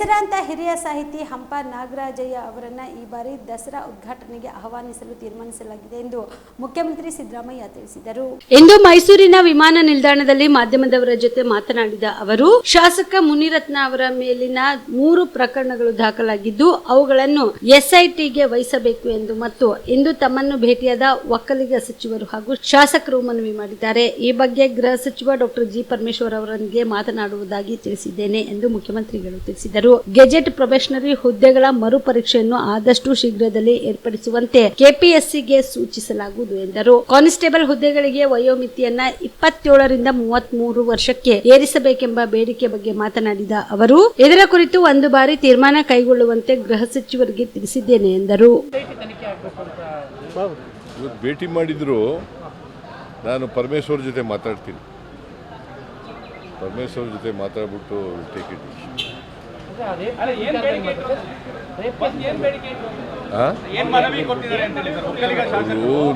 ಹೆಸರಾಂತ ಹಿರಿಯ ಸಾಹಿತಿ ಹಂಪ ನಾಗರಾಜಯ್ಯ ಅವರನ್ನು ಈ ಬಾರಿ ದಸರಾ ಉದ್ಘಾಟನೆಗೆ ಆಹ್ವಾನಿಸಲು ತೀರ್ಮಾನಿಸಲಾಗಿದೆ ಎಂದು ಮುಖ್ಯಮಂತ್ರಿ ಸಿದ್ದರಾಮಯ್ಯ ತಿಳಿಸಿದರು. ಇಂದು ಮೈಸೂರಿನ ವಿಮಾನ ನಿಲ್ದಾಣದಲ್ಲಿ ಮಾಧ್ಯಮದವರ ಜೊತೆ ಮಾತನಾಡಿದ ಅವರು, ಶಾಸಕ ಮುನಿರತ್ನ ಅವರ ಮೇಲಿನ 3 ಪ್ರಕರಣಗಳು ದಾಖಲಾಗಿದ್ದು ಅವುಗಳನ್ನು ಎಸ್ಐಟಿಗೆ ವಹಿಸಬೇಕು ಎಂದು ಮತ್ತು ಇಂದು ತಮ್ಮನ್ನು ಭೇಟಿಯಾದ ಒಕ್ಕಲಿಗ ಸಚಿವರು ಹಾಗೂ ಶಾಸಕರು ಮನವಿ ಮಾಡಿದ್ದಾರೆ. ಈ ಬಗ್ಗೆ ಗೃಹ ಸಚಿವ ಡಾಕ್ಟರ್ ಜಿ ಪರಮೇಶ್ವರ್ ಅವರೊಂದಿಗೆ ಮಾತನಾಡುವುದಾಗಿ ತಿಳಿಸಿದ್ದೇನೆ ಎಂದು ಮುಖ್ಯಮಂತ್ರಿಗಳು ತಿಳಿಸಿದರು. ಗೆಜೆಟ್ ಪ್ರೊಬೇಷನರಿ ಹುದ್ದೆಗಳ ಮರುಪರೀಕ್ಷೆಯನ್ನು ಆದಷ್ಟು ಶೀಘ್ರದಲ್ಲಿ ಏರ್ಪಡಿಸುವಂತೆ ಕೆಪಿಎಸ್ಸಿಗೆ ಸೂಚಿಸಲಾಗುವುದು ಎಂದರು. ಕಾನ್ಸ್ಟೇಬಲ್ ಹುದ್ದೆಗಳಿಗೆ ವಯೋಮಿತಿಯನ್ನ 27 ರಿಂದ 33 ವರ್ಷಕ್ಕೆ ಏರಿಸಬೇಕೆಂಬ ಬೇಡಿಕೆ ಬಗ್ಗೆ ಮಾತನಾಡಿದ ಅವರು, ಇದರ ಕುರಿತು ಒಂದು ಬಾರಿ ತೀರ್ಮಾನ ಕೈಗೊಳ್ಳುವಂತೆ ಗೃಹ ಸಚಿವರಿಗೆ ತಿಳಿಸಿದ್ದೇನೆ ಎಂದರು. ಭೇಟಿ ಮಾಡಿದ್ರು, ನಾನು ಪರಮೇಶ್ವರ್ ಜೊತೆ ಮಾತಾಡ್ತೀನಿ. ಪರಮೇಶ್ವರ್ ಜೊತೆ ಮಾತಾಡ್ಬಿಟ್ಟು ಟೇಕ್ ಇಟ್.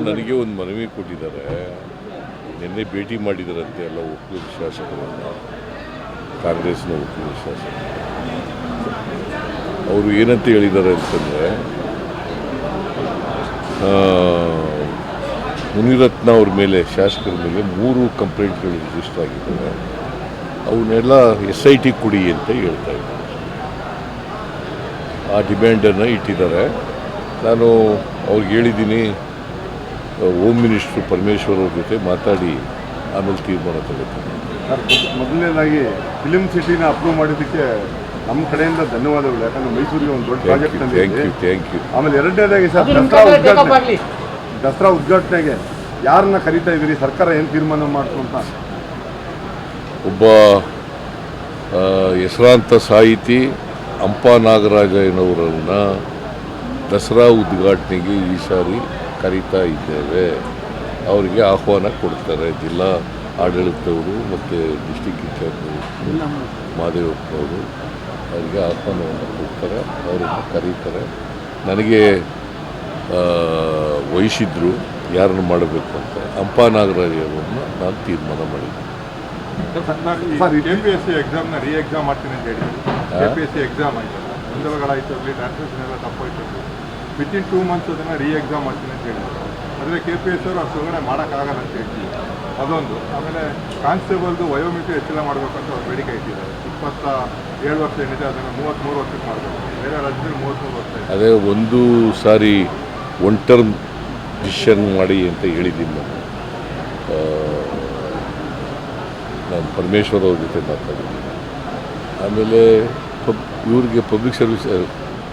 ನನಗೆ ಒಂದು ಮನವಿ ಕೊಟ್ಟಿದ್ದಾರೆ. ನಿನ್ನೆ ಭೇಟಿ ಮಾಡಿದಾರಂತೆ ಎಲ್ಲ ಒಕ್ಕಲಿಗ ಶಾಸಕರನ್ನು, ಕಾಂಗ್ರೆಸ್ನ ಒಕ್ಕಲಿಗ ಶಾಸಕರು. ಅವರು ಏನಂತ ಹೇಳಿದ್ದಾರೆ ಅಂತಂದರೆ, ಮುನಿರತ್ನ ಅವ್ರ ಮೇಲೆ, ಶಾಸಕರ ಮೇಲೆ 3 ಕಂಪ್ಲೇಂಟ್ಗಳು ರಿಜಿಸ್ಟರ್ ಆಗಿದ್ದಾವೆ. ಅವನ್ನೆಲ್ಲ SIT ಕೊಡಿ ಅಂತ ಹೇಳ್ತಾ ಇದ್ದಾರೆ. ಆ ಡಿಮ್ಯಾಂಡನ್ನು ಇಟ್ಟಿದ್ದಾರೆ. ನಾನು ಅವ್ರಿಗೆ ಹೇಳಿದ್ದೀನಿ, ಹೋಮ್ ಮಿನಿಸ್ಟ್ರು ಪರಮೇಶ್ವರ್ ಅವ್ರ ಜೊತೆ ಮಾತಾಡಿ ಆಮೇಲೆ ತೀರ್ಮಾನ ತಗೋತೀನಿ. ಮೊದಲನೇದಾಗಿ ಫಿಲ್ಮ್ ಸಿಟಿನ ಅಪ್ರೂವ್ ಮಾಡಿದ್ದಕ್ಕೆ ನಮ್ಮ ಕಡೆಯಿಂದ ಧನ್ಯವಾದಗಳು. ಯಾಕಂದರೆ ಮೈಸೂರಿಗೆ ಒಂದು ದೊಡ್ಡ ಪ್ರಾಜೆಕ್ಟ್ ಥ್ಯಾಂಕ್ ಯು. ಆಮೇಲೆ ಎರಡನೇದಾಗಿ ಸರ್, ದಸರಾ ಉದ್ಘಾಟನೆಗೆ ಯಾರನ್ನ ಕರೀತಾ ಇದ್ದೀರಿ? ಸರ್ಕಾರ ಏನು ತೀರ್ಮಾನ ಮಾಡ್ತು ಅಂತ? ಒಬ್ಬ ಹೆಸರಾಂತ ಸಾಹಿತಿ ಹಂಪ ನಾಗರಾಜಯ್ಯನವರನ್ನು ದಸರಾ ಉದ್ಘಾಟನೆಗೆ ಈ ಸಾರಿ ಕರೀತಾ ಇದ್ದೇವೆ. ಅವರಿಗೆ ಆಹ್ವಾನ ಕೊಡ್ತಾರೆ ಜಿಲ್ಲಾ ಆಡಳಿತವರು ಮತ್ತು ಡಿಸ್ಟಿಕ್ ಇನ್ಚಾರ್ಜ್ ಮಾದೇವಪ್ಪನವರು. ಅವರಿಗೆ ಆಹ್ವಾನವನ್ನು ಕೊಡ್ತಾರೆ, ಅವರನ್ನು ಕರೀತಾರೆ. ನನಗೆ ವಹಿಸಿದ್ರು ಯಾರನ್ನು ಮಾಡಬೇಕು ಅಂತ. ಹಂಪ ನಾಗರಾಜಯ್ಯನವ್ರನ್ನ ನಾನು ತೀರ್ಮಾನ ಮಾಡಿದ್ದೆ. ಸರ್, KPSC ಎಕ್ಸಾಮ್ನ ಎಕ್ಸಾಮ್ ಮಾಡ್ತೀನಿ ಅಂತ ಹೇಳಿದ್ರು. KPSC ಎಕ್ಸಾಮ್ ಆಯಿತು, ಗೊಂದಲಗಳಾಯಿತು, ಅಲ್ಲಿ ಟ್ರಾನ್ಸ್ಲೇಷನ್ ಎಲ್ಲ ತಪ್ಪಾಯಿತು. ವಿತಿನ್ 2 ಮಂತ್ಸ್ ಅದನ್ನು ಎಕ್ಸಾಮ್ ಮಾಡ್ತೀನಿ ಅಂತ ಹೇಳಿದ್ರು. ಆದರೆ KPSC ಅವರು ಅಷ್ಟೊಳಗಡೆ ಮಾಡೋಕ್ಕಾಗಲ್ಲ ಅಂತ ಹೇಳ್ತೀವಿ. ಅದೊಂದು. ಆಮೇಲೆ ಕಾನ್ಸ್ಟೇಬಲ್ದು ವಯೋಮಿತಿ ಹೆಚ್ಚಳ ಮಾಡಬೇಕಂತ ಅವ್ರು ಬೇಡಿಕೆ ಇಟ್ಟಿದ್ದಾರೆ. 27 ವರ್ಷ ಏನಿದೆ ಅದನ್ನು 33 ವರ್ಷಕ್ಕೆ ಮಾಡಬೇಕು. ಬೇರೆ ರಾಜ್ಯದಲ್ಲಿ 33 ವರ್ಷ ಇದೆ. ಅದೇ ಒಂದು ಸಾರಿ 1 ಟರ್ಮ್ ಡಿಸಿಷನ್ ಮಾಡಿ ಅಂತ ಹೇಳಿದ್ದೀನಿ ನಾನು ಪರಮೇಶ್ವರ್ ಅವ್ರ ಜೊತೆ ಮಾತಾಡಿದ್ದೀನಿ. ಆಮೇಲೆ ಇವ್ರಿಗೆ ಪಬ್ಲಿಕ್ ಸರ್ವಿಸ್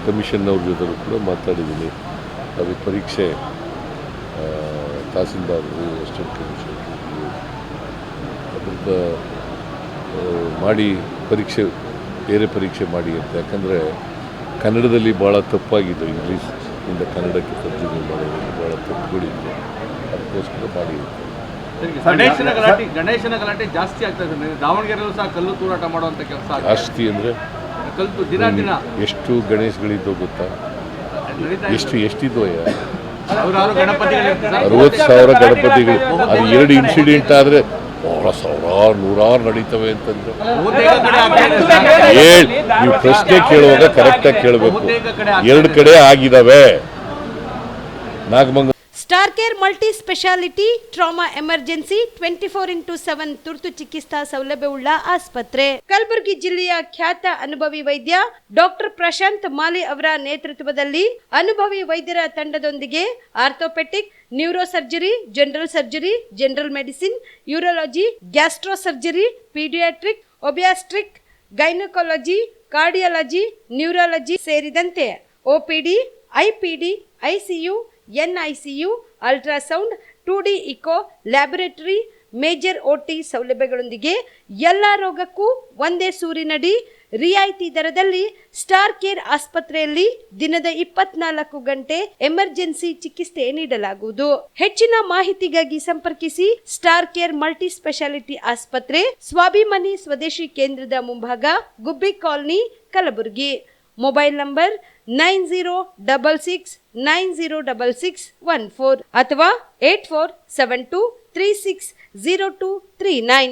ಕಮಿಷನ್ ಅವ್ರ ಜೊತೆ ಕೂಡ ಮಾತಾಡಿದ್ದೀನಿ. ಅದಕ್ಕೆ ಪರೀಕ್ಷೆ ತಹಸೀಲ್ದಾರರು, ಅಸಿಸ್ಟೆಂಟ್ ಕಮಿಷನರ್ ಅದರಿಂದ ಮಾಡಿ ಪರೀಕ್ಷೆ, ಬೇರೆ ಪರೀಕ್ಷೆ ಮಾಡಿ ಅಂತ. ಯಾಕಂದರೆ ಕನ್ನಡದಲ್ಲಿ ಭಾಳ ತಪ್ಪಾಗಿದ್ದು, ಇಂಗ್ಲೀಷಿಂದ ಕನ್ನಡಕ್ಕೆ ತರ್ಜುಮೆ ಮಾಡೋದು ಭಾಳ ತಪ್ಪುಗಳಿತ್ತು. ಅದಕ್ಕೋಸ್ಕರ ಮಾಡಿ. ಗಣೇಶನ ಗಲಾಟೆ ಜಾಸ್ತಿ ಆಗ್ತಾ ಇದೆ. ದಾವಣಗೆರೆಯಲ್ಲೂ ಸಹ ಕಲ್ಲು ತೂರಾಟ ಮಾಡುವಂಥ ಕೆಲಸ ಜಾಸ್ತಿ ಅಂದರೆ ಕಲ್ಲು ದಿನ ಎಷ್ಟು ಗಣೇಶಗಳಿದ್ದೋ ಗೊತ್ತಾ? ಎಷ್ಟಿದ್ದೋ? 60,000 ಗಣಪತಿಗಳು. ಅದು 2 ಇನ್ಸಿಡೆಂಟ್ ಆದರೆ ಸಾವಿರಾರು ನೂರಾರು ನಡೀತವೆ ಅಂತಂದ್ರೆ ನೀವು ಪ್ರಶ್ನೆ ಕೇಳುವಾಗ ಕರೆಕ್ಟಾಗಿ ಕೇಳಬೇಕು. 2 ಕಡೆ ಆಗಿದ್ದಾವೆ. Nagamangala star care multi speciality trauma emergency 24x7 ತುರ್ತು ಚಿಕಿತ್ಸಾ ಸೌಲಭ್ಯವುಳ್ಳ ಆಸ್ಪತ್ರೆ. ಕಲಬುರಗಿ ಜಿಲ್ಲೆಯ ಖ್ಯಾತ ಅನುಭವಿ ವೈದ್ಯ ಡಾಕ್ಟರ್ ಪ್ರಶಾಂತ್ ಮಾಲಿ ಅವರ ನೇತೃತ್ವದಲ್ಲಿ ಅನುಭವಿ ವೈದ್ಯರ ತಂಡದೊಂದಿಗೆ orthopaedic, neuro surgery, general surgery, general medicine, urology, gastro surgery, paediatric, obstetric, gynaecology, cardiology, neurology ಸೇರಿದಂತೆ OPD, IPD, ICU, NICU, ultrasound, 2D echo, laboratory, major OT ಸೌಲಭ್ಯಗಳೊಂದಿಗೆ ಎಲ್ಲ ರೋಗಕ್ಕೂ ಒಂದೇ ಸೂರಿನಡಿ ರಿಯಾಯಿತಿ ದರದಲ್ಲಿ ಸ್ಟಾರ್ ಕೇರ್ ಆಸ್ಪತ್ರೆಯಲ್ಲಿ ದಿನದ 24 ಗಂಟೆ ಎಮರ್ಜೆನ್ಸಿ ಚಿಕಿತ್ಸೆ ನೀಡಲಾಗುವುದು. ಹೆಚ್ಚಿನ ಮಾಹಿತಿಗಾಗಿ ಸಂಪರ್ಕಿಸಿ ಸ್ಟಾರ್ ಕೇರ್ ಮಲ್ಟಿ ಸ್ಪೆಷಾಲಿಟಿ ಆಸ್ಪತ್ರೆ, ಸ್ವಾಭಿಮಾನಿ ಸ್ವದೇಶಿ ಕೇಂದ್ರದ ಮುಂಭಾಗ, ಗುಬ್ಬಿ ಕಾಲನಿ, ಕಲಬುರಗಿ. ಮೊಬೈಲ್ ನಂಬರ್ 9066906614 ಅಥವಾ 8472360239.